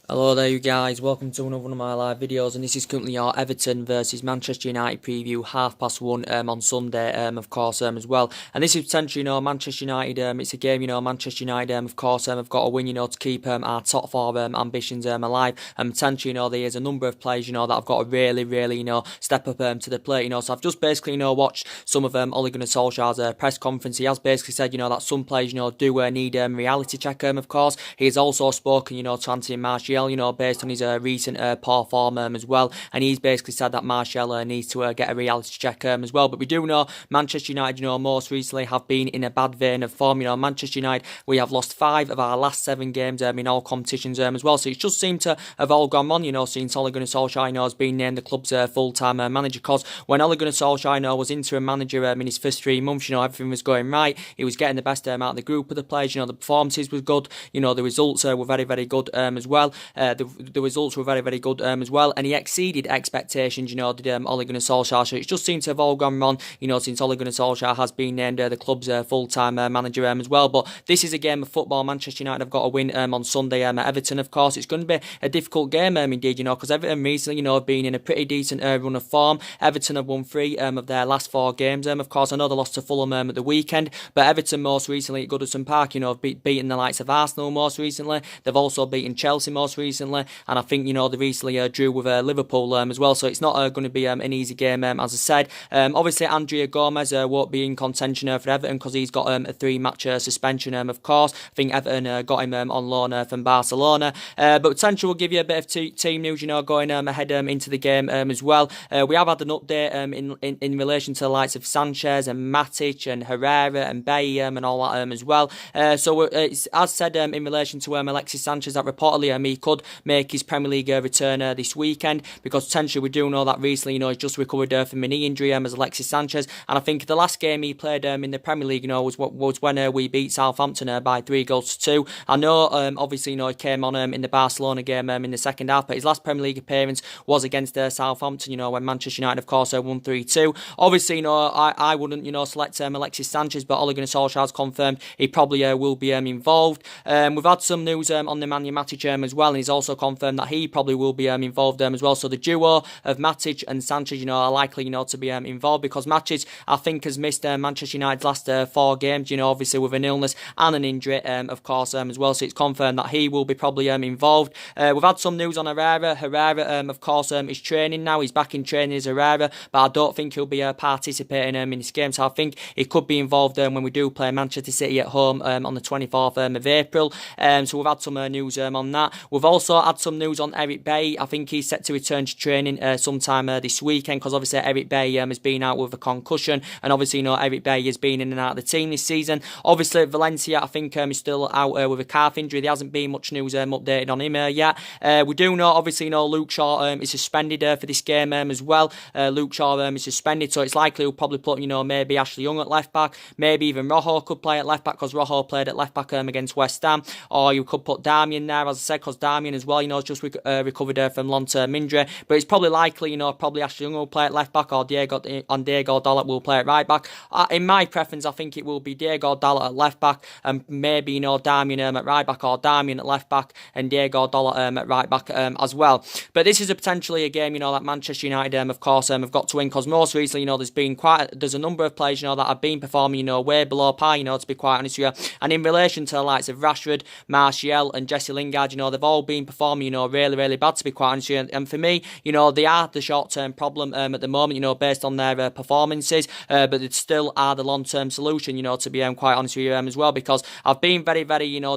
Hello there you guys, welcome to another one of my live videos, and this is currently our Everton versus Manchester United preview, 1:30 on Sunday, of course, as well. And this is potentially, Manchester United, it's a game, Manchester United, of course, have got to win, to keep our top four ambitions alive. And potentially, there's a number of players, that have got to really, step up to the plate, So I've just basically, watched some of Ole Gunnar Solskjaer's press conference. He has basically said, that some players, do need reality check, of course. He has also spoken, to Anthony Martial, based on his recent poor form as well. And he's basically said that Martial needs to get a reality check as well. But we do know Manchester United, most recently have been in a bad vein of form. Manchester United, we have lost 5 of our last 7 games in all competitions as well. So it just seemed to have all gone on, since Ole Gunnar Solskjaer, has been named the club's full-time manager. Because when Ole Gunnar Solskjaer, was interim manager in his first 3 months, everything was going right. He was getting the best out of the group of the players. The performances were good. The results were very good as well. The results were very good as well, and he exceeded expectations, did Ole Gunnar Solskjaer. So it's just seemed to have all gone wrong, since Ole Gunnar Solskjaer has been named the club's full-time manager as well. But this is a game of football. Manchester United have got to win on Sunday at Everton, of course. It's going to be a difficult game indeed, because Everton recently, have been in a pretty decent run of form. Everton have won 3 of their last 4 games. Of course, I know they lost to Fulham at the weekend, but Everton most recently at Goodison Park, have beaten the likes of Arsenal most recently. They've also beaten Chelsea most recently, and I think, they recently drew with Liverpool as well, so it's not going to be an easy game, as I said. Obviously, Andrea Gomez won't be in contention for Everton because he's got a 3-match suspension, of course. I think Everton got him on loan from Barcelona, but potentially will give you a bit of team news, going ahead into the game as well. We have had an update in relation to the likes of Sanchez and Matic and Herrera and Bay and all that as well. So it's as said in relation to Alexis Sanchez that reportedly he could make his Premier League return this weekend, because potentially we do know that recently, he's just recovered from a knee injury as Alexis Sanchez, and I think the last game he played in the Premier League, was when we beat Southampton by 3-2. I know, obviously, he came on in the Barcelona game in the second half, but his last Premier League appearance was against Southampton, when Manchester United, of course, won 3-2. Obviously, I wouldn't, select Alexis Sanchez, but Ole Gunnar Solskjaer has confirmed he probably will be involved. We've had some news on the Nemanja Matic as well, and he's also confirmed that he probably will be involved as well. So the duo of Matic and Sanchez, are likely, to be involved, because Matic, I think, has missed Manchester United's last 4 games, obviously with an illness and an injury, of course, as well. So it's confirmed that he will be probably involved. We've had some news on Herrera. Herrera, of course, is training now. He's back in training as Herrera, but I don't think he'll be participating in this game. So I think he could be involved when we do play Manchester City at home on the 24th of April. So we've had some news on that. We've also had some news on Eric Bay. I think he's set to return to training sometime this weekend, because obviously Eric Bay has been out with a concussion, and obviously Eric Bay has been in and out of the team this season. Obviously Valencia, I think, is still out with a calf injury. There hasn't been much news updated on him yet. We do know, obviously, Luke Shaw is suspended for this game as well. Luke Shaw is suspended, so it's likely he'll probably put maybe Ashley Young at left back, maybe even Rojo could play at left back, because Rojo played at left back against West Ham, or you could put Darmian there, as I said, because Darmian as well, has just recovered from long-term injury. But it's probably likely, probably Ashley Young will play at left back, or Diego Dalot will play at right back. In my preference, I think it will be Diego Dalot at left back, and maybe Darmian at right back, or Darmian at left back and Diego Dalot at right back as well. But this is potentially a game, that Manchester United, of course, have got to win, because most recently, there's a number of players, that have been performing, way below par, to be quite honest with you. And in relation to the likes of Rashford, Martial and Jesse Lingard, they've all been performing, really bad, to be quite honest with you. And for me, they are the short-term problem at the moment, based on their performances, but they still are the long-term solution, to be quite honest with you as well, because I've been very,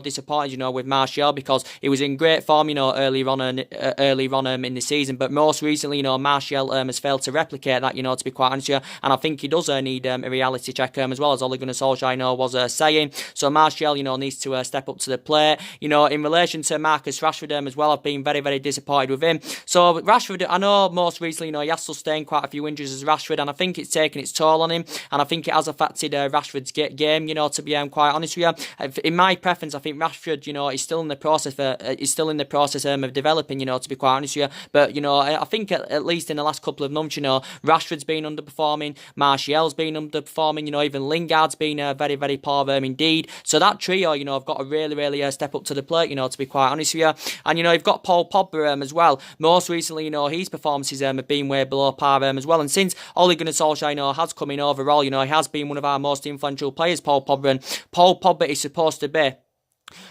disappointed, with Martial, because he was in great form, early on in the season, but most recently, Martial has failed to replicate that, to be quite honest with you, and I think he does need a reality check as well, as Ole Gunnar Solskjaer, was saying. So Martial, needs to step up to the plate. In relation to Marcus Rashford as well, I've been very, disappointed with him. So Rashford, I know most recently, he has sustained quite a few injuries as Rashford, and I think it's taken its toll on him, and I think it has affected Rashford's game, to be quite honest with you. In my preference, I think Rashford, is still in the process of developing, to be quite honest with you. But, I think at least in the last couple of months, Rashford's been underperforming, Martial's been underperforming, even Lingard's been very, poor indeed. So that trio, I've got to really step up to the plate, to be quite honest with you. And, you know, you've got Paul Pogba as well. Most recently, you know, his performances have been way below par as well. And since Ole Gunnar Solskjaer, you know, has come in overall, you know, he has been one of our most influential players, Paul Pogba. And Paul Pogba is supposed to be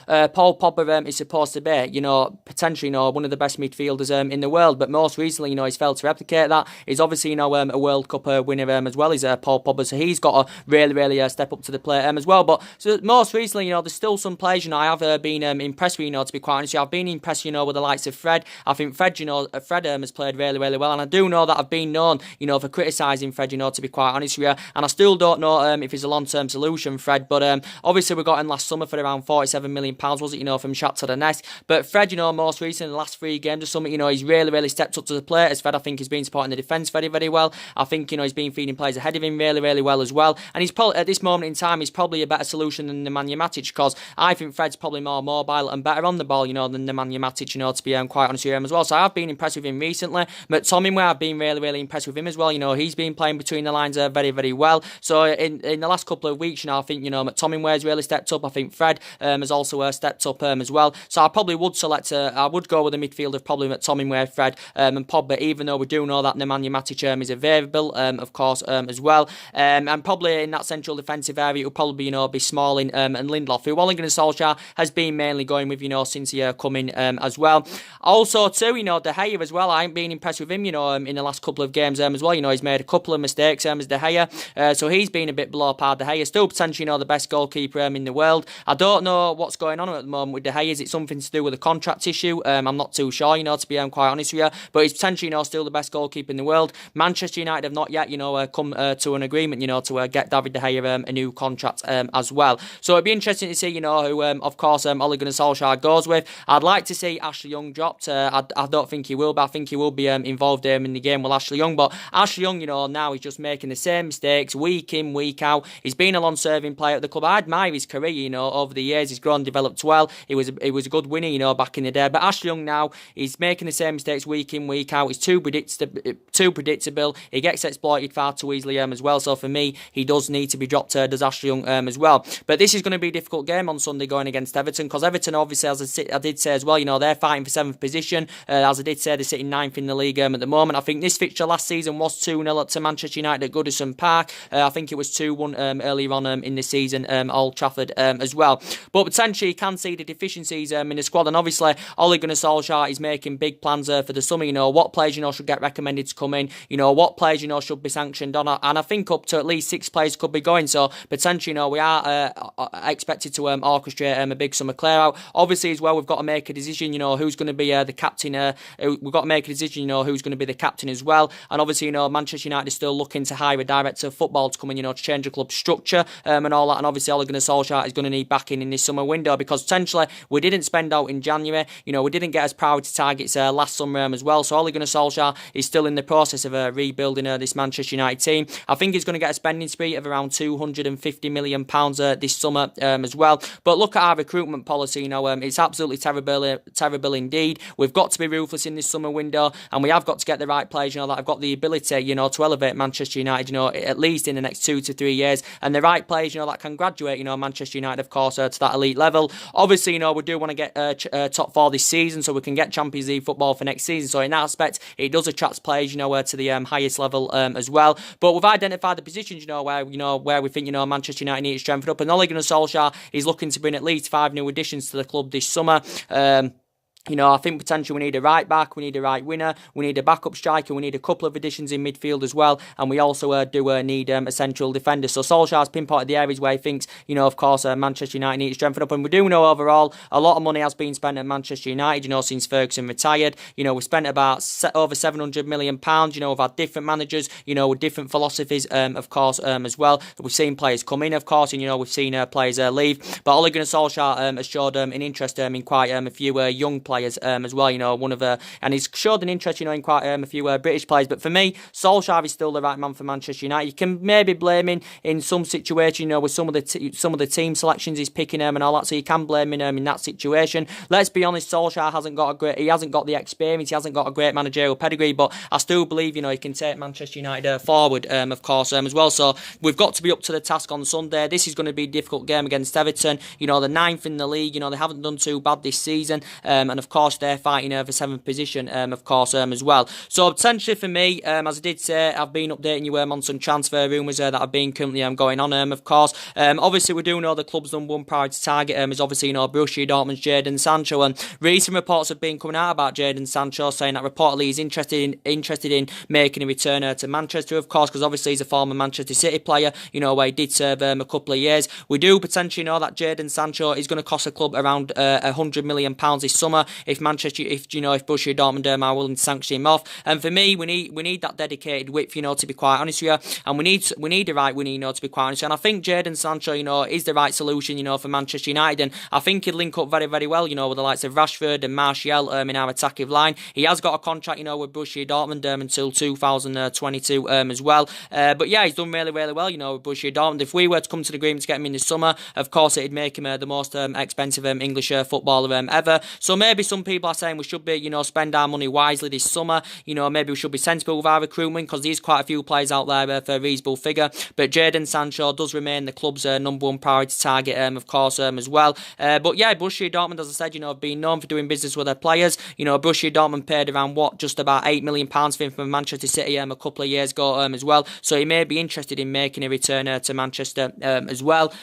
is supposed to be, you know, potentially, you know, one of the best midfielders in the world. But most recently, you know, he's failed to replicate that. He's obviously, you know, a World Cup winner as well. He's Paul Pogba, so he's got to really step up to the plate as well. But so most recently, you know, there's still some players, you know, I have been impressed with, you know, to be quite honest. I've been impressed, you know, with the likes of Fred. I think Fred, you know, has played really well, and I do know that I've been known, you know, for criticising Fred, you know, to be quite honest with you. And I still don't know if he's a long-term solution, Fred. But obviously we got him last summer for around £47 million, was it, you know, from Shakhtar Donetsk. But Fred, you know, most recently in the last 3 games or something, you know, he's really stepped up to the plate. As Fred, I think he's been supporting the defence very well. I think, you know, he's been feeding players ahead of him really well as well. And he's probably, at this moment in time, he's probably a better solution than Nemanja Matic, because I think Fred's probably more mobile and better on the ball, you know, than Nemanja Matic, you know, to be quite honest with him as well. So I've been impressed with him recently. McTominay, I've been really impressed with him as well. You know, he's been playing between the lines very well. So in the last couple of weeks, you know, I think, you know, McTominay has really stepped up. I think Fred has also stepped up as well. So I probably would select, I would go with a midfield of probably McTominay, Fred and Pogba, even though we do know that Nemanja Matic is a variable, of course, as well. And probably in that central defensive area, it will probably, you know, be Smalling and Lindelof, who Ole Gunnar Solskjaer has been mainly going with, you know, since he come in as well. Also, too, you know, De Gea as well. I ain't been impressed with him, you know, in the last couple of games as well. You know, he's made a couple of mistakes as De Gea, so he's been a bit below par. De Gea still potentially, you know, the best goalkeeper in the world. I don't know what's going on at the moment with De Gea. Is it something to do with a contract issue? I'm not too sure, you know, to be quite honest with you. But he's potentially, you know, still the best goalkeeper in the world. Manchester United have not yet, you know, come to an agreement, you know, to get David De Gea a new contract as well. So it'd be interesting to see, you know, who, of course, Ole Gunnar Solskjaer goes with. I'd like to see Ashley Young dropped. I don't think he will, but I think he will be involved in the game with Ashley Young. But Ashley Young, you know, now he's just making the same mistakes week in, week out. He's been a long-serving player at the club. I admire his career, you know, over the years. He's grown, developed well. He was a good winner, you know, back in the day. But Ashley Young now, he's making the same mistakes week in, week out. He's too predictable. He gets exploited far too easily as well. So for me, he does need to be dropped, does Ashley Young as well. But this is going to be a difficult game on Sunday going against Everton, because Everton, obviously, as I did say as well, you know, they're fighting for 7th position. As I did say, they're sitting 9th in the league at the moment. I think this fixture last season was 2-0 to Manchester United at Goodison Park. I think it was 2-1 earlier on in the season, Old Trafford as well. But potentially you can see the deficiencies in the squad, and obviously Ole Gunnar Solskjaer is making big plans for the summer. You know, what players, you know, should get recommended to come in, you know, what players, you know, should be sanctioned on, and I think up to at least 6 players could be going. So potentially, you know, we are expected to orchestrate a big summer clear out. Obviously as well, we've got to make a decision, you know, who's going to be the captain. We've got to make a decision, you know, who's going to be the captain as well. And obviously, you know, Manchester United is still looking to hire a director of football to come in, you know, to change the club structure and all that. And obviously Ole Gunnar Solskjaer is going to need backing in this summer window, because potentially we didn't spend out in January. You know, we didn't get as priority targets last summer as well. So Ole Gunnar Solskjaer is still in the process of rebuilding this Manchester United team. I think he's going to get a spending spree of around £250 million this summer as well. But look at our recruitment policy, you know, it's absolutely terrible indeed. We've got to be ruthless in this summer window, and we have got to get the right players, you know, that have got the ability, you know, to elevate Manchester United, you know, at least in the next 2 to 3 years, and the right players, you know, that can graduate, you know, Manchester United, of course, to that elite level. Obviously, you know, we do want to get top 4 this season, so we can get Champions League football for next season. So in that aspect, it does attract players, you know, to the highest level as well. But we've identified the positions, you know, where we think, you know, Manchester United need to strengthen up, and Ole Gunnar Solskjaer is looking to bring at least 5 new additions to the club this summer. You know, I think potentially we need a right back, we need a right winger, we need a backup striker, we need a couple of additions in midfield as well, and we also do need a central defender. So Solskjaer's pinpointed the areas where he thinks, you know, of course, Manchester United need to strengthen up, and we do know overall a lot of money has been spent at Manchester United, you know, since Ferguson retired. You know, we spent about over £700 million, you know, we've had different managers, you know, with different philosophies, of course, as well. We've seen players come in, of course, and, you know, we've seen players leave, but Ole Gunnar Solskjaer has showed an interest in quite a few young players as well, you know, and he's showed an interest, you know, in quite a few British players. But for me, Solskjaer is still the right man for Manchester United. You can maybe blame him in some situation, you know, with some of the team selections he's picking and all that. So you can blame him in that situation. Let's be honest, Solskjaer hasn't got the experience, he hasn't got a great managerial pedigree. But I still believe, you know, he can take Manchester United forward, of course, as well. So we've got to be up to the task on Sunday. This is going to be a difficult game against Everton. You know, the 9th in the league. You know, they haven't done too bad this season, and of of course, they're fighting for 7th position, of course, as well. So potentially for me, as I did say, I've been updating you on some transfer rumours that have been currently going on, of course. Obviously, we do know the club's #1 priority target is obviously, Borussia Dortmund's Jadon Sancho, and recent reports have been coming out about Jadon Sancho, saying that reportedly he's interested in making a return to Manchester, of course, because obviously he's a former Manchester City player, where he did serve a couple of years. We do potentially know that Jadon Sancho is going to cost the club around £100 million this summer if Borussia Dortmund are willing to sanction him off. And for me, we need that dedicated width, to be quite honest with you, and we need the right winger, to be quite honest. And I think Jadon Sancho, is the right solution, for Manchester United, and I think he'd link up very, very well, with the likes of Rashford and Martial in our attacking line. He has got a contract, with Borussia Dortmund until 2022 as well. But yeah, he's done really, really well, with Borussia Dortmund. If we were to come to the agreement to get him in this summer, of course, it'd make him the most expensive English footballer ever. So maybe some people are saying we should be, spend our money wisely this summer. Maybe we should be sensible with our recruitment, because there's quite a few players out there for a reasonable figure. But Jadon Sancho does remain the club's #1 priority target, of course, as well. But yeah, Borussia Dortmund, as I said, have been known for doing business with their players. Borussia Dortmund paid around just about £8 million for him from Manchester City a couple of years ago as well. So he may be interested in making a return to Manchester as well.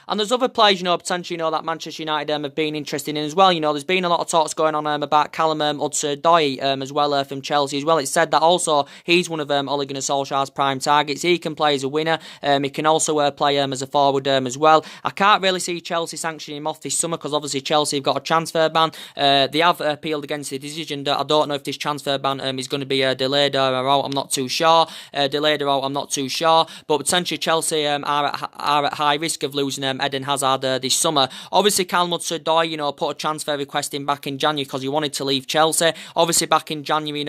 And there's other players, potentially, that Manchester United have been interested in as well. There's been a lot of talks going on about Callum Hudson-Odoi as well from Chelsea as well. It's said that also he's one of Ole Gunnar Solskjaer's prime targets. He can play as a winner. He can also play as a forward as well. I can't really see Chelsea sanctioning him off this summer, because obviously Chelsea have got a transfer ban. They have appealed against the decision. I don't know if this transfer ban is going to be delayed or out. I'm not too sure. Delayed or out, I'm not too sure. But potentially Chelsea are at high risk of losing Eden Hazard this summer. Obviously, Callum Hudson-Odoi, put a transfer request in back in January because he wanted to leave Chelsea. Obviously, back in January,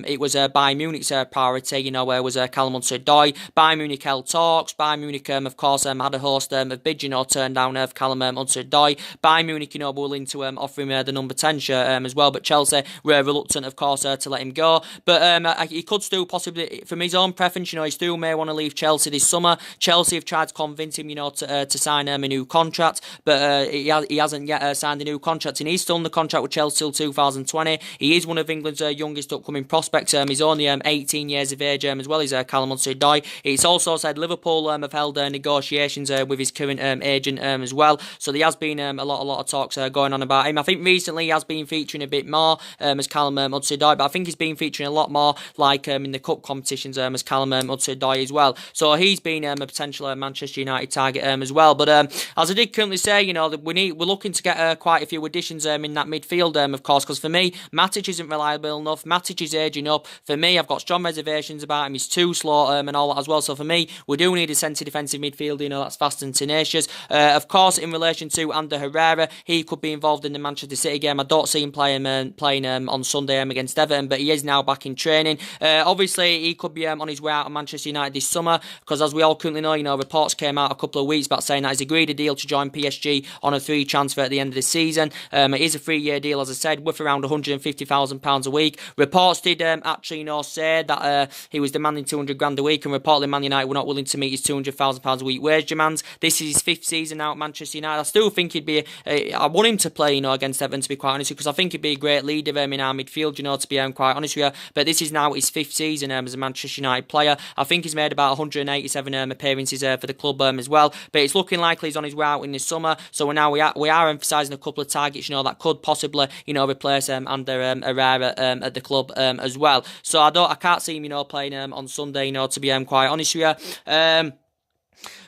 it was Bayern Munich's priority, where was Callum Hudson-Odoi. Bayern Munich held talks. Bayern Munich, of course, had a host of bids, turned down Callum Hudson-Odoi. Bayern Munich, were willing to offer him the number 10 shirt as well, but Chelsea were reluctant, of course, to let him go. But he could still possibly, from his own preference, he still may want to leave Chelsea this summer. Chelsea have tried to convince him, to sign a new contract, but he hasn't yet signed a new contract, and he's still on the contract with Chelsea till 2020. He is one of England's youngest upcoming prospects. He's only 18 years of age as well. He's Callum Hudson-Odoi. It's also said Liverpool have held negotiations with his current agent as well. So there has been a lot of talks going on about him. I think recently he has been featuring a bit more as Callum Hudson-Odoi, but I think he's been featuring a lot more like in the cup competitions as Callum Hudson-Odoi as well. So he's been a potential Manchester United target as well. But as I did currently say, that we're looking to get quite a few additions in that midfield, of course, because for me, Matic isn't reliable enough. Matic is aging up. For me, I've got strong reservations about him. He's too slow and all that as well. So for me, we do need a centre defensive midfielder, that's fast and tenacious. Of course, in relation to Ander Herrera, he could be involved in the Manchester City game. I don't see him playing on Sunday against Everton, but he is now back in training. Obviously, he could be on his way out of Manchester United this summer, because as we all currently know, reports came out a couple of weeks back saying that he's agreed a deal to join PSG on a free transfer at the end of the season. It is a 3-year deal, as I said, worth around £150,000 a week. Reports did actually say that he was demanding 200 grand a week, and reportedly Man United were not willing to meet his £200,000 a week wage demands. This is his 5th season out at Manchester United. I still think he'd be I want him to play against Everton, to be quite honest, because I think he'd be a great leader in our midfield, to be quite honest with you. But this is now his 5th season as a Manchester United player. I think he's made about 187 appearances for the club as well, but it's looking likely he's on his way out in this summer. So now we are emphasising a couple of targets, that could possibly, replace Ander Herrera at the club as well. So I can't see him, playing on Sunday, to be quite honest with you.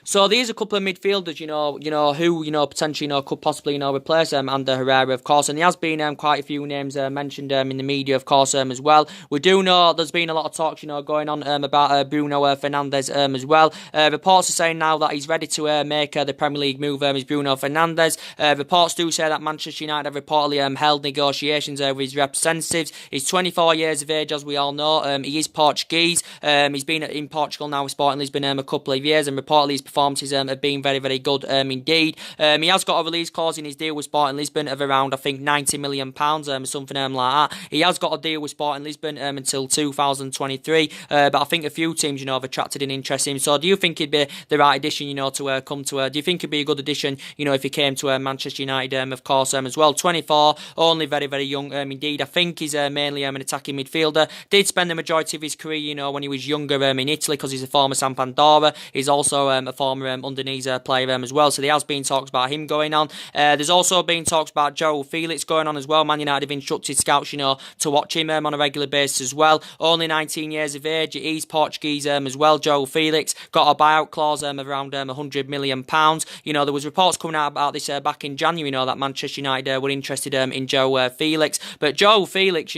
So there's a couple of midfielders, who, potentially, could possibly, replace Ander Herrera, of course. And there has been quite a few names mentioned in the media, of course, as well. We do know there's been a lot of talks, going on about Bruno Fernandes as well. Reports are saying now that he's ready to make the Premier League move, is Bruno Fernandes. Reports do say that Manchester United have reportedly held negotiations with his representatives. He's 24 years of age, as we all know. He is Portuguese. He's been in Portugal now with Sporting Lisbon a couple of years, and reportedly he's performances have been very, very good indeed. He has got a release clause in his deal with Sporting Lisbon of around, I think, £90 million, something like that. He has got a deal with Sporting Lisbon until 2023, but I think a few teams, have attracted an interest in him. So do you think he'd be the right addition, to come to? Do you think he'd be a good addition, if he came to Manchester United, of course, as well? 24, only very, very young indeed. I think he's mainly an attacking midfielder. Did spend the majority of his career, when he was younger in Italy, because he's a former Sampdoria. He's also a former Udinese player as well. So there has been talks about him going on. There's also been talks about Joe Felix going on as well. Man United have instructed scouts, to watch him on a regular basis as well. Only 19 years of age. He's Portuguese as well. Joe Felix got a buyout clause of around £100 million. There was reports coming out about this back in January, that Manchester United were interested in Joe Felix. But Joe Felix,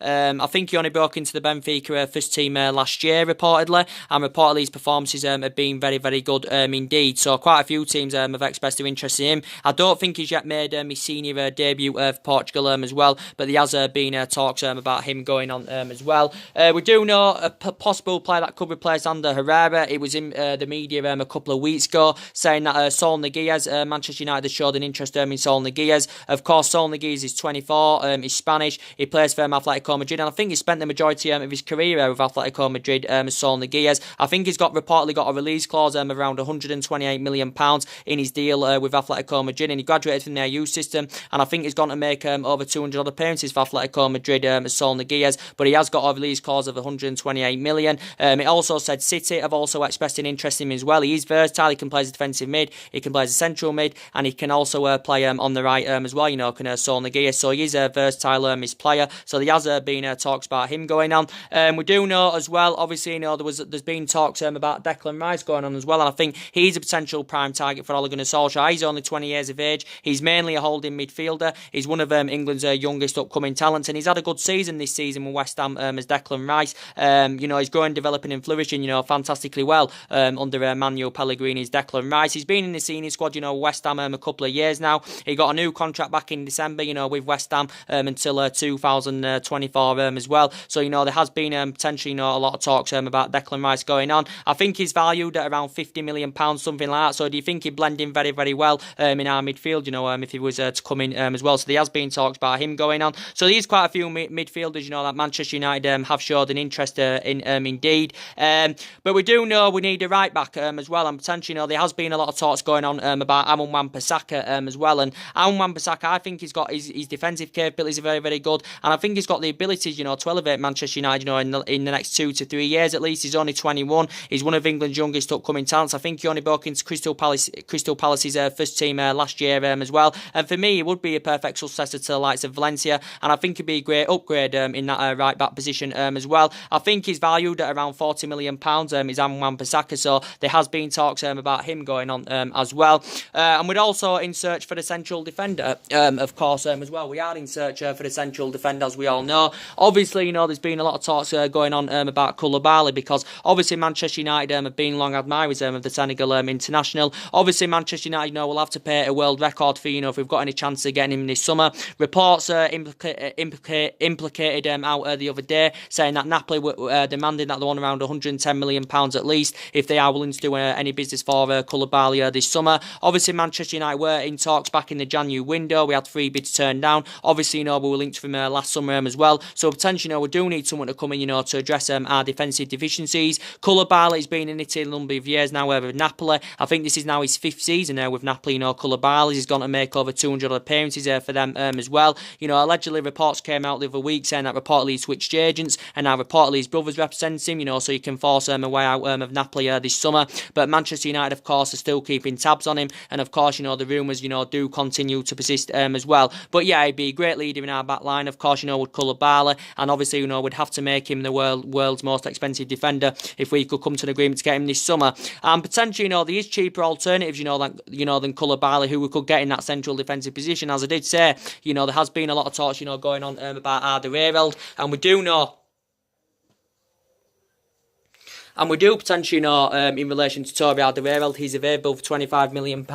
I think he only broke into the Benfica first team last year, reportedly, and reportedly his performances have been very, very good indeed. So quite a few teams have expressed their interest in him. I don't think he's yet made his senior debut for Portugal as well, but there has been talks about him going on as well. We do know a possible player that could replace Ander Herrera. It was in the media a couple of weeks ago, saying that Saul Niguez, Manchester United showed an interest in Saul Niguez. Of course, Saul Niguez is 24, he's Spanish, he plays for Atletico Madrid, and I think he spent the majority of his career with Atletico Madrid, Saul Niguez. I think he's reportedly got a release clause of around £128 million in his deal with Atletico Madrid, and he graduated from their youth system, and I think he's going to make over 200 odd appearances for Atletico Madrid, Saul Niguez, but he has got a release clause of £128 million. It also said City have also expressed an interest in him as well. He is versatile, he can play as a defensive mid, he can play as a central mid, and he can also play on the right as well, can Saul Niguez, so he is a versatile his player, so there has been talks about him going on. We do know as well, obviously, there's been talks about Declan Rice going on as well, and I think he's a potential prime target for Ole Gunnar Solskjaer. He's only 20 years of age, he's mainly a holding midfielder, he's one of England's youngest upcoming talents, and he's had a good season this season with West Ham as Declan Rice. He's growing, developing and flourishing, fantastically well under Manuel Pellegrini's Declan Rice. He's been in the senior squad, West Ham a couple of years now. He got a new contract back in December, with West Ham until 2024 as well. So, there has been potentially, a lot of talks about Declan Rice going on. I think he's valued at around £50 million, something like that. So do you think he'd blend in very, very well in our midfield, if he was to come in as well? So there has been talks about him going on. So there's quite a few midfielders, that Manchester United have showed an interest in indeed. But we do know we need a right back as well, and potentially, there has been a lot of talks going on about Aaron Wan-Bissaka as well. And Aaron Wan-Bissaka, I think he's got his defensive capabilities are very, very good, and I think he's got the abilities, to elevate Manchester United, in the next 2 to 3 years at least. He's only 21. He's one of England's youngest upcoming talents. I think he only broke into Crystal Palace's first team last year as well. And for me, he would be a perfect successor to the likes of Valencia, and I think he'd be a great upgrade in that right back position as well. I think he's valued at around £40 million. Is Aaron Wan-Bissaka, so there has been talks about him going on as well. And we're also in search for the central defender, of course, as well. We are in search for the central defender, as we all know. Obviously, there's been a lot of talks going on about Koulibaly, because obviously Manchester United have been long admirers of the Senegal international. Obviously, Manchester United, will have to pay a world record fee, if we've got any chance of getting him this summer. Reports implicated out the other day, saying that Napoli were demanding that they want around £110 million at least if they are willing to do any business for Koulibaly this summer. Obviously, Manchester United were in talks back in the January window. We had 3 bids turned down. Obviously, we were linked from last summer as well. So potentially, we do need someone to come in, to address our defensive deficiencies. Koulibaly has been in Italy a number of years now with Napoli. I think this is now his 5th season with Napoli. Koulibaly is going to make over 200 appearances for them as well. Allegedly reports came out the other week saying that reportedly he switched agents, and now reportedly his brothers represent him, so he can force a way out of Napoli this summer. But Manchester United, of course, are still keeping tabs on him, and of course, the rumours, do continue to persist as well. But yeah, he'd be a great leader in our back line, of course, with Koulibaly, and obviously, we'd have to make him the world's most expensive defender if we could come to an agreement to get him this summer. And potentially, there is cheaper alternatives, than Koulibaly, who we could get in that central defensive position. As I did say, there has been a lot of talks, going on about Alderweireld, and we do know And we do potentially, in relation to Toby Alderweireld, he's available for £25 million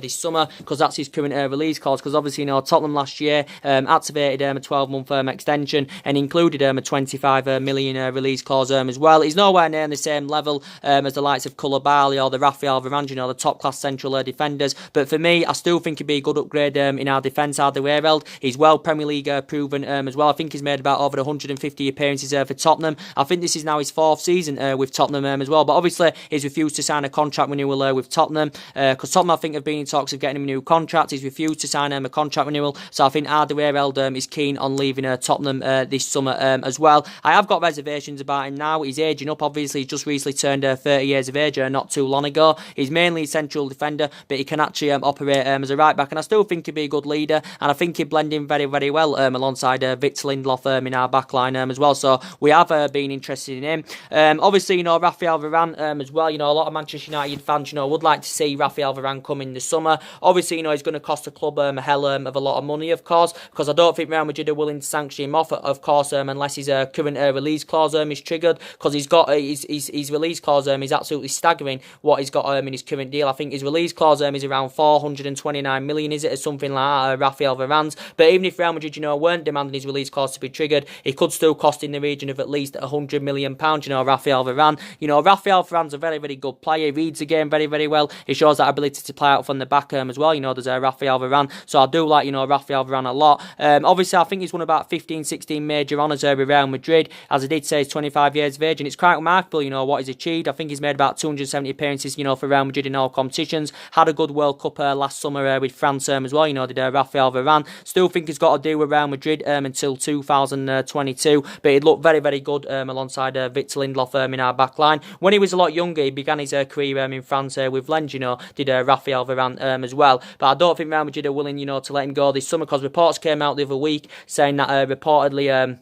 this summer, because that's his current release clause. Because obviously, Tottenham last year activated a 12-month extension and included a £25 million release clause as well. He's nowhere near the same level as the likes of Koulibaly or the Rafael Varane, the top-class central defenders. But for me, I still think he'd be a good upgrade in our defence, Alderweireld. He's well Premier League proven as well. I think he's made about over 150 appearances for Tottenham. I think this is now his 4th season with Tottenham as well, but obviously he's refused to sign a contract renewal with Tottenham, because Tottenham, I think, have been in talks of getting him a new contract. He's refused to sign a contract renewal, so I think Alderweireld is keen on leaving Tottenham this summer as well. I have got reservations about him now. He's aging up, obviously. He's just recently turned 30 years of age not too long ago. He's mainly a central defender, but he can actually operate as a right back, and I still think he'd be a good leader, and I think he'd blend in very, very well alongside Victor Lindelof in our back line as well. So we have been interested in him. Obviously, Rafael Varane as well. A lot of Manchester United fans, would like to see Rafael Varane come in this summer. Obviously, he's going to cost the club a hell of a lot of money, of course, because I don't think Real Madrid are willing to sanction him off, of course, unless his current release clause is triggered, because he's got his release clause is absolutely staggering what he's got in his current deal. I think his release clause is around 429 million, is it, or something like that, Rafael Varane's. But even if Real Madrid, weren't demanding his release clause to be triggered, it could still cost in the region of at least £100 million, Rafael Varane. Rafael Varane's a very, very good player. He reads the game very, very well. He shows that ability to play out from the back as well. There's Rafael Varane. So I do like, Rafael Varane a lot. Obviously, I think he's won about 15, 16 major honours with Real Madrid. As I did say, he's 25 years of age, and it's quite remarkable, what he's achieved. I think he's made about 270 appearances, for Real Madrid in all competitions. Had a good World Cup last summer with France as well, did Rafael Varane. Still think he's got to do with Real Madrid until 2022, but he'd look very, very good alongside Victor Lindelof in our back line. When he was a lot younger, he began his career in France with Lens, did Rafael Varane as well. But I don't think Real Madrid are willing, to let him go this summer, because reports came out the other week saying that reportedly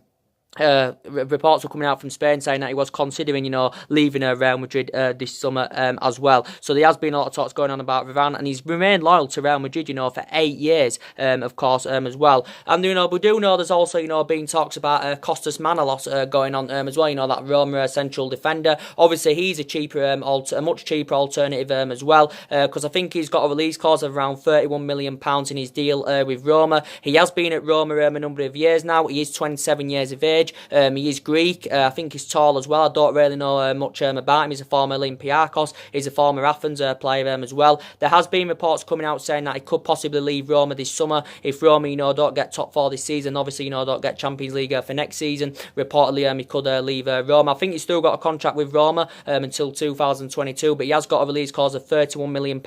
reports were coming out from Spain saying that he was considering, leaving Real Madrid this summer as well. So there has been a lot of talks going on about Varane, and he's remained loyal to Real Madrid, for 8 years, of course, as well. And, we do know there's also, been talks about Costas Manolas going on as well, that Roma central defender. Obviously, he's a cheaper, a much cheaper alternative as well, because I think he's got a release clause of around £31 million in his deal with Roma. He has been at Roma a number of years now. He is 27 years of age. He is Greek. I think he's tall as well. I don't really know much about him. He's a former Olympiacos. He's a former Athens player as well. There has been reports coming out saying that he could possibly leave Roma this summer if Roma, don't get top 4 this season. Obviously, don't get Champions League for next season. Reportedly, he could leave Roma. I think he's still got a contract with Roma until 2022, but he has got a release clause of £31 million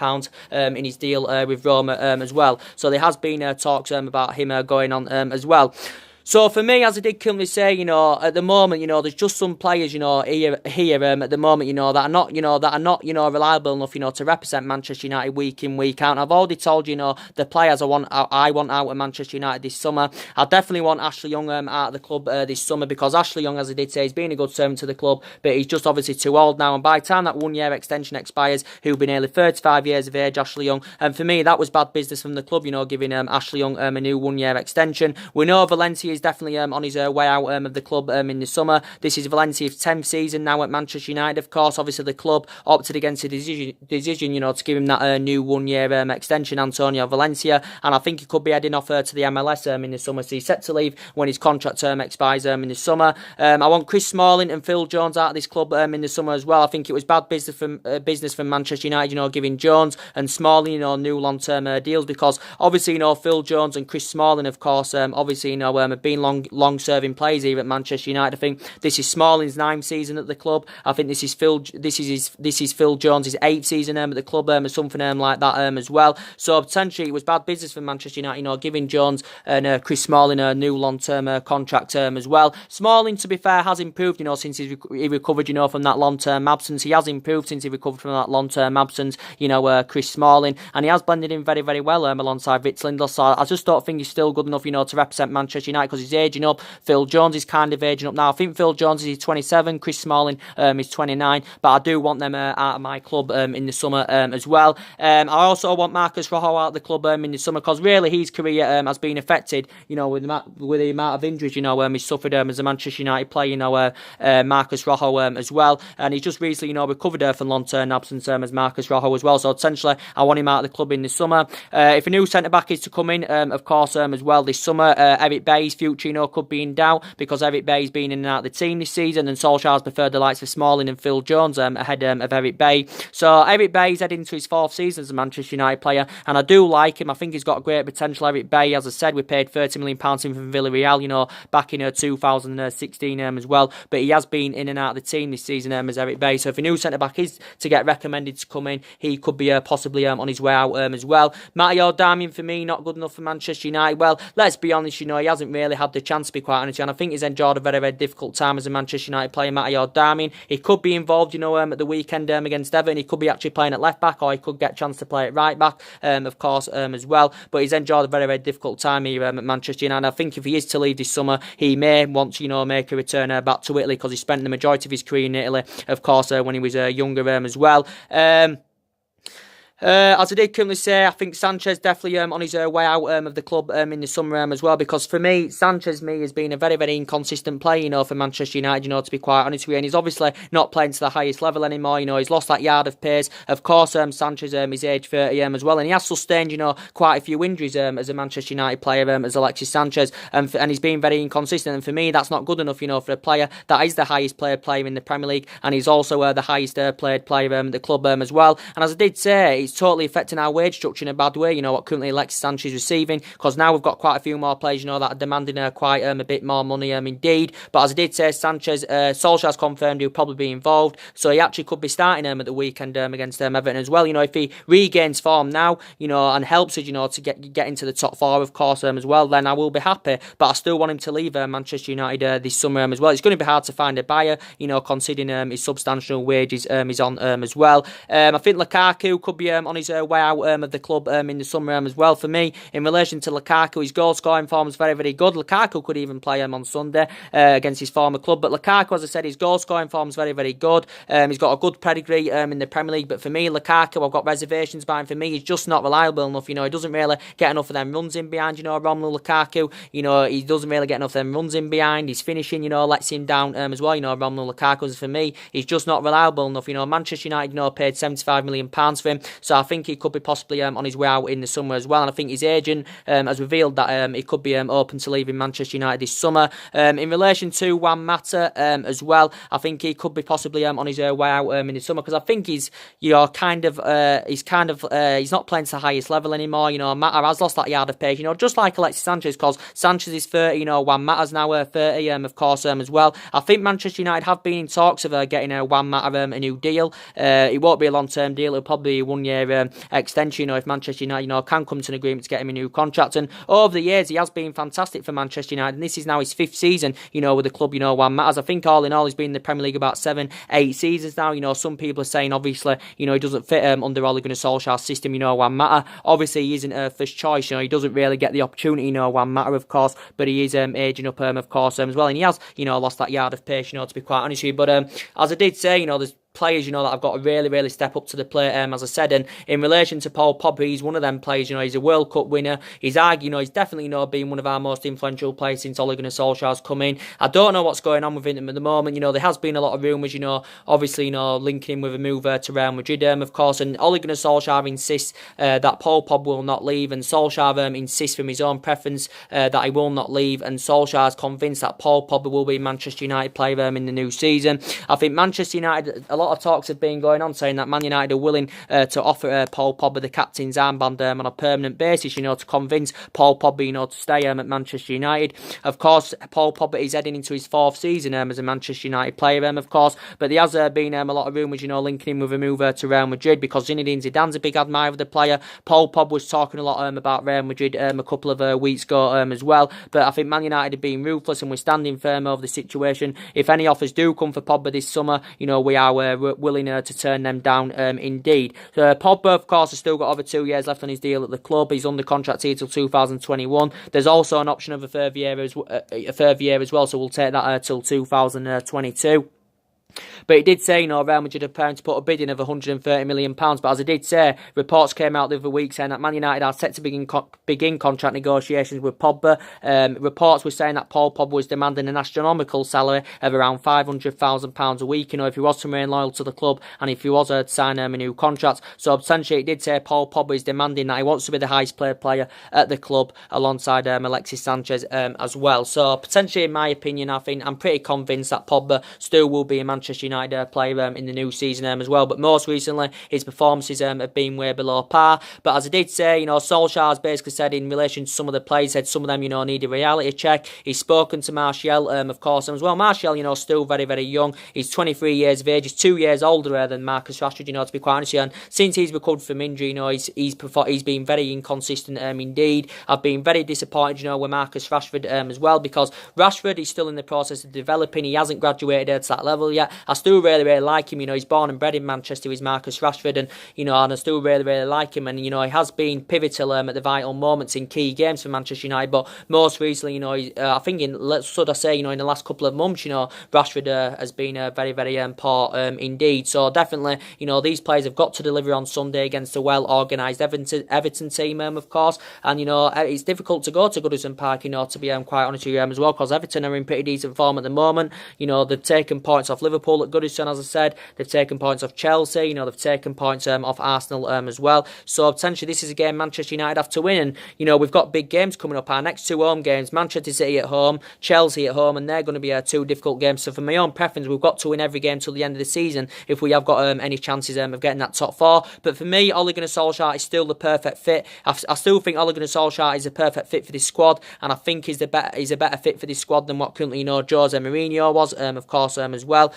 in his deal with Roma as well. So there has been talks about him going on as well. So for me, as I did currently say, at the moment, there's just some players, here at the moment, that are not, reliable enough, to represent Manchester United week in, week out. And I've already told you, the players I want out at Manchester United this summer. I definitely want Ashley Young out of the club this summer, because Ashley Young, as I did say, he's been a good servant to the club, but he's just obviously too old now. And by the time that 1-year extension expires, he'll be nearly 35 years of age, Ashley Young. And for me, that was bad business from the club, giving Ashley Young a new 1-year extension. We know Valencia is definitely on his way out of the club in the summer. This is Valencia's 10th season now at Manchester United, of course. Obviously, the club opted against the decision, to give him that new 1-year extension, Antonio Valencia, and I think he could be heading off to the MLS in the summer, so he's set to leave when his contract term expires in the summer. I want Chris Smalling and Phil Jones out of this club in the summer as well. I think it was bad business from Manchester United, giving Jones and Smalling, new long-term deals, because obviously, Phil Jones and Chris Smalling, of course, obviously, have been long-serving players here at Manchester United. I think this is Smalling's 9th season at the club. I think this is Phil Jones' 8th season at the club, or something like that as well. So potentially it was bad business for Manchester United, giving Jones and Chris Smalling a new long-term contract term as well. Smalling, to be fair, has improved, since he recovered, from that long-term absence. He has improved since he recovered from that long-term absence, Chris Smalling, and he has blended in very, very well alongside Victor Lindelof. So I just don't think he's still good enough, to represent Manchester United, because he's aging up. Phil Jones is kind of aging up now. I think Phil Jones is 27, Chris Smalling is 29, but I do want them out of my club in the summer as well. I also want Marcus Rojo out of the club in the summer, because really his career has been affected, with the amount of injuries, he's suffered as a Manchester United player, Marcus Rojo as well, and he's just recently, recovered from long-term absence as Marcus Rojo as well. So essentially, I want him out of the club in the summer. If a new centre-back is to come in, of course, as well this summer, Eric Bay's future, could be in doubt, because Eric Bay's been in and out of the team this season, and Solskjaer's preferred the likes of Smalling and Phil Jones ahead of Eric Bay. So Eric Bay's heading into his 4th season as a Manchester United player, and I do like him. I think he's got great potential. Eric Bay, as I said, we paid £30 million from Villarreal, back in 2016 as well, but he has been in and out of the team this season as Eric Bay. So if a new centre-back is to get recommended to come in, he could be possibly on his way out as well. Matteo Darmian, for me, not good enough for Manchester United. Well, let's be honest, he hasn't really had the chance, to be quite honest, and I think he's enjoyed a very, very difficult time as a Manchester United player, Matteo Darmian. He could be involved, at the weekend against Everton. He could be actually playing at left back, or he could get a chance to play at right back, of course, as well. But he's enjoyed a very, very difficult time here at Manchester United. I think if he is to leave this summer, he may want to, make a return back to Italy, because he spent the majority of his career in Italy, of course, when he was younger as well. As I did currently say, I think Sanchez definitely on his way out of the club in the summer as well, because for me, Sanchez has been a very, very inconsistent player, for Manchester United, to be quite honest with you, and he's obviously not playing to the highest level anymore. He's lost that yard of pace. Of course, Sanchez is age 30 as well, and he has sustained, quite a few injuries as a Manchester United player as Alexis Sanchez, and he's been very inconsistent, and for me, that's not good enough, for a player that is the highest paid player in the Premier League, and he's also the highest paid player at the club as well. And as I did say, it's totally affecting our wage structure in a bad way, what currently Alexis Sanchez is receiving, because now we've got quite a few more players, that are demanding quite a bit more money indeed. But as I did say, Sanchez, Solskjaer's confirmed he'll probably be involved, so he actually could be starting at the weekend against Everton as well. If he regains form now, and helps us, to get into the top 4, of course, as well, then I will be happy. But I still want him to leave Manchester United this summer as well. It's going to be hard to find a buyer, considering his substantial wages he's on as well. I think Lukaku could be on his way out of the club in the summer as well. For me, in relation to Lukaku, his goal scoring form is very, very good. Lukaku could even play on Sunday against his former club, but Lukaku, as I said, his goal scoring form is very, very good. He's got a good pedigree in the Premier League, but for me, Lukaku, I've got reservations by him. For me, he's just not reliable enough. He doesn't really get enough of them runs in behind. Romelu Lukaku, he doesn't really get enough of them runs in behind. His finishing, lets him down as well. Romelu Lukaku, for me, he's just not reliable enough. Manchester United, paid £75 million for him, so I think he could be possibly on his way out in the summer as well. And I think his agent has revealed that he could be open to leaving Manchester United this summer. In relation to Juan Mata as well, I think he could be possibly on his way out in the summer, because I think he's he's not playing to the highest level anymore. Mata has lost that yard of pace. Just like Alexis Sanchez, because Sanchez is 30. Juan Mata's now 30. Of course, as well. I think Manchester United have been in talks of getting Juan Mata a new deal. It won't be a long-term deal. It'll probably be a 1-year extension. If Manchester United, can come to an agreement to get him a new contract. And over the years, he has been fantastic for Manchester United. And this is now his 5th season, with the club. Juan Mata, I think all in all, he's been in the Premier League about 7-8 seasons now. Some people are saying, obviously, he doesn't fit under Ole Gunnar Solskjaer's system. Juan Mata, obviously, he isn't first choice. He doesn't really get the opportunity. Juan Mata, of course, but he is aging up, of course, as well. And he has, lost that yard of pace. To be quite honest with you. But as I did say, there's players, that have got to really, really step up to the plate, as I said. And in relation to Paul Pogba, he's one of them players, he's a World Cup winner. He's he's definitely, been one of our most influential players since Ole Gunnar Solskjaer's come in. I don't know what's going on with him at the moment. There has been a lot of rumours, obviously, linking him with a move to Real Madrid, of course. And Ole Gunnar Solskjaer insists that Paul Pogba will not leave, and Solskjaer insists from his own preference that he will not leave. And Solskjaer's convinced that Paul Pogba will be a Manchester United player in the new season. I think Manchester United, a lot of talks have been going on saying that Man United are willing to offer Paul Pogba the captain's armband on a permanent basis, to convince Paul Pogba, to stay at Manchester United. Of course, Paul Pogba is heading into his 4th season as a Manchester United player, of course, but there has been a lot of rumours, linking him with a move to Real Madrid, because Zinedine Zidane's a big admirer of the player. Paul Pogba was talking a lot about Real Madrid a couple of weeks ago as well, but I think Man United have been ruthless, and we're standing firm over the situation. If any offers do come for Pogba this summer, we are willing to turn them down indeed. Pogba, of course, has still got over 2 years left on his deal at the club. He's under contract here till 2021. There's also an option of a further year as well, so we'll take that till 2022. But it did say, Real Madrid are preparing to put a bid in of £130 million. But as I did say, reports came out the other week saying that Man United are set to begin contract negotiations with Pogba. Reports were saying that Paul Pogba was demanding an astronomical salary of around £500,000 a week, if he was to remain loyal to the club and if he was to sign a new contract. So potentially it did say Paul Pogba is demanding that he wants to be the highest paid player at the club alongside Alexis Sanchez as well. So potentially, in my opinion, I'm pretty convinced that Pogba still will be a Manchester United player in the new season as well. But most recently, his performances have been way below par. But as I did say, Solskjaer's basically said in relation to some of the players, said some of them, need a reality check. He's spoken to Martial, of course, as well. Martial, still very, very young. He's 23 years of age. He's 2 years older than Marcus Rashford, to be quite honest. And since he's recovered from injury, he's been very inconsistent indeed. I've been very disappointed, with Marcus Rashford as well, because Rashford is still in the process of developing. He hasn't graduated to that level yet. I still really, really like him. He's born and bred in Manchester. He's Marcus Rashford, and and I still really, really like him. And he has been pivotal at the vital moments in key games for Manchester United. But most recently, I think in the last couple of months, Rashford has been very, very poor indeed. So definitely, these players have got to deliver on Sunday against a well-organised Everton team, of course. And it's difficult to go to Goodison Park, to be quite honest with you as well, because Everton are in pretty decent form at the moment. They've taken points off Liverpool at Goodison, as I said. They've taken points off Chelsea. They've taken points off Arsenal as well. So potentially this is a game Manchester United have to win. And we've got big games coming up. Our next two home games, Manchester City at home, Chelsea at home, and they're going to be two difficult games. So for my own preference, we've got to win every game till the end of the season if we have got any chances of getting that top four. But for me, Ole Gunnar Solskjaer is still the perfect fit. I still think Ole Gunnar Solskjaer is a perfect fit for this squad, and I think he's a better fit for this squad than what currently Jose Mourinho was, of course, as well.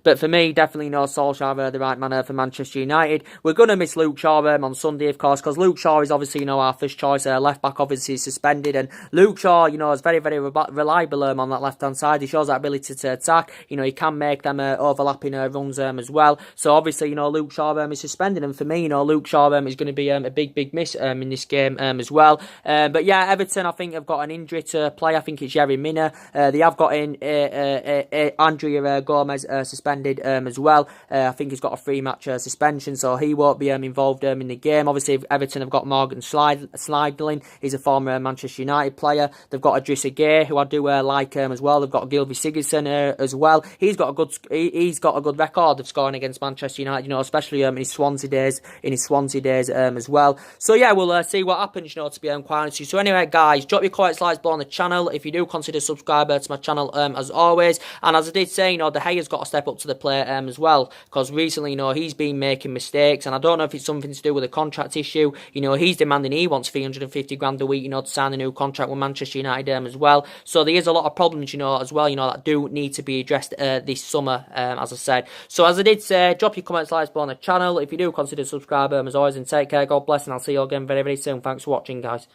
But for me, definitely Solskjaer the right man for Manchester United. We're going to miss Luke Shaw on Sunday, of course, because Luke Shaw is obviously, our first choice. Left back obviously is suspended, and Luke Shaw, is very, very reliable on that left-hand side. He shows that ability to attack. He can make them overlapping runs as well. So obviously, Luke Shaw is suspended, and for me, Luke Shaw is going to be a big, big miss in this game as well. But yeah, Everton, I think, have got an injury to play. I think it's Yerry Mina. They have got in Andrea Gomez suspended as well. I think he's got a 3-match suspension, so he won't be involved in the game. Obviously, Everton have got Morgan Schleidlin. He's a former Manchester United player. They've got Idrissa Gueye, who I do like as well. They've got Gylfi Sigurdsson as well. He's got a good record of scoring against Manchester United, especially in his Swansea days as well. So yeah, we'll see what happens, to be quite honest with you. So anyway, guys, drop your comments, likes below on the channel. If you do, consider subscribing to my channel as always. And as I did say, De Gea's got to step up to the plate as well, because recently, he's been making mistakes, and I don't know if it's something to do with a contract issue. He's demanding, he wants 350 grand a week, to sign a new contract with Manchester United as well. So there is a lot of problems, as well, that do need to be addressed this summer, as I said. So as I did say, drop your comments, likes below on the channel. If you do, consider subscribing as always, and take care, God bless, and I'll see you all again very, very soon. Thanks for watching, guys.